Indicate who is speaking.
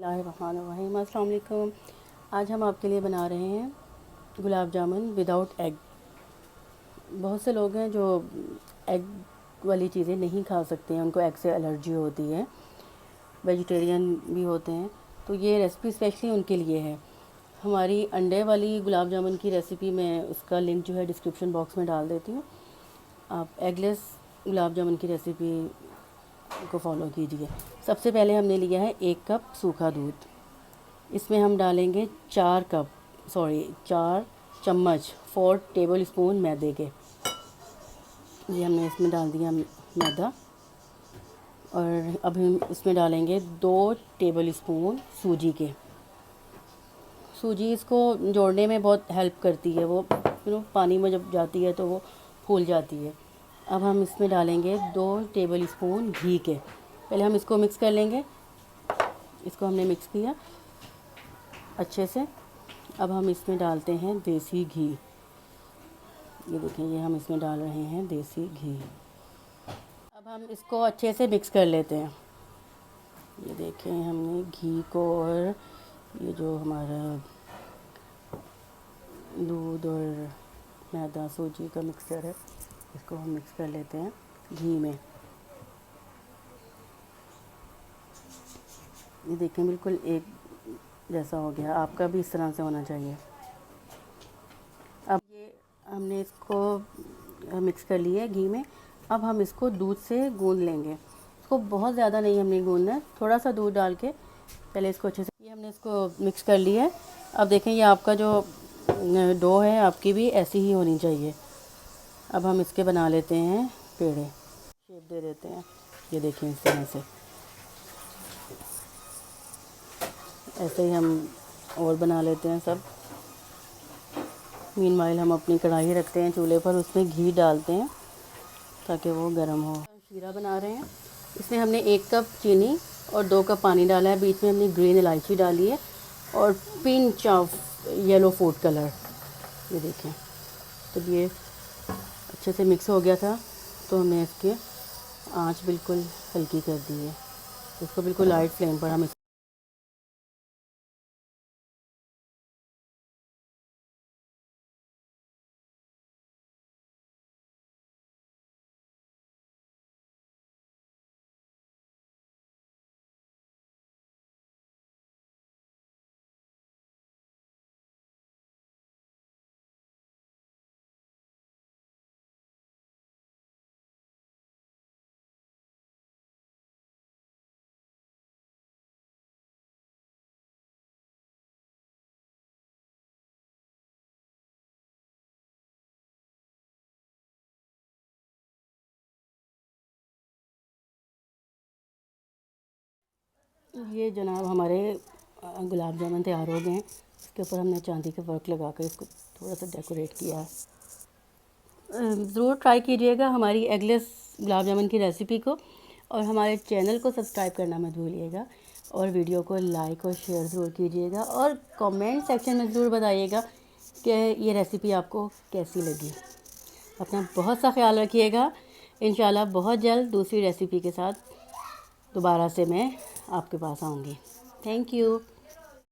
Speaker 1: बिस्मिल्लाहिर्रहमानिर्रहीम। अस्सलाम वालेकुम। आज हम आपके लिए बना रहे हैं गुलाब जामुन विदाउट एग। बहुत से लोग हैं जो एग वाली चीज़ें नहीं खा सकते हैं, उनको एग से एलर्जी होती है, वेजिटेरियन भी होते हैं, तो ये रेसिपी स्पेशली उनके लिए है। हमारी अंडे वाली गुलाब जामुन की रेसिपी मैं उसका लिंक जो है डिस्क्रिप्शन बॉक्स में डाल देती हूँ। आप एगलेस गुलाब जामुन की रेसिपी को फॉलो कीजिए। सबसे पहले हमने लिया है 1 कप सूखा दूध। इसमें हम डालेंगे 4 चम्मच 4 टेबल स्पून मैदे के। ये हमने इसमें डाल दिया मैदा। और अब हम इसमें डालेंगे 2 टेबल स्पून सूजी के। सूजी इसको जोड़ने में बहुत हेल्प करती है, वो पानी में जब जाती है तो वो फूल जाती है। अब हम इसमें डालेंगे 2 टेबल स्पून घी के। पहले हम इसको मिक्स कर लेंगे। इसको हमने मिक्स किया अच्छे से। अब हम इसमें डालते हैं देसी घी। ये देखें, ये हम इसमें डाल रहे हैं देसी घी। अब हम इसको अच्छे से मिक्स कर लेते हैं। ये देखें, हमने घी को और ये जो हमारा दूध और मैदा सूजी का मिक्सचर है, इसको हम मिक्स कर लेते हैं घी में। ये देखें, बिल्कुल एक जैसा हो गया। आपका भी इस तरह से होना चाहिए। अब ये हमने इसको मिक्स कर लिया है घी में। अब हम इसको दूध से गूंद लेंगे। इसको बहुत ज़्यादा नहीं हमने गूंदना है, थोड़ा सा दूध डाल के पहले इसको अच्छे से। ये हमने इसको मिक्स कर लिया है। अब देखें, ये आपका जो डो है आपकी भी ऐसी ही होनी चाहिए। अब हम इसके बना लेते हैं पेड़े, शेप दे देते हैं। ये देखें, इस तरह से ऐसे ही हम और बना लेते हैं सब। मीनवाइल हम अपनी कढ़ाई रखते हैं चूल्हे पर, उसमें घी डालते हैं ताकि वो गर्म हो। शीरा बना रहे हैं। इसमें हमने 1 कप चीनी और 2 कप पानी डाला है। बीच में हमने ग्रीन इलायची डाली है और pinch of yellow food colour. ये देखें, तो ये अच्छे से मिक्स हो गया था, तो हमने इसकी आंच बिल्कुल हल्की कर दी है। इसको बिल्कुल लाइट फ्लेम पर हम ये जनाब हमारे गुलाब जामुन तैयार हो गए हैं। इसके ऊपर हमने चांदी का वर्क लगा कर इसको थोड़ा सा डेकोरेट किया है। ज़रूर ट्राई कीजिएगा हमारी एगलेस गुलाब जामुन की रेसिपी को, और हमारे चैनल को सब्सक्राइब करना मत भूलिएगा, और वीडियो को लाइक और शेयर ज़रूर कीजिएगा, और कमेंट सेक्शन में ज़रूर बताइएगा कि ये रेसिपी आपको कैसी लगी। अपना बहुत सा ख्याल रखिएगा। इंशाल्लाह बहुत जल्द दूसरी रेसिपी के साथ दोबारा से मैं आपके पास आऊँगी। Thank you.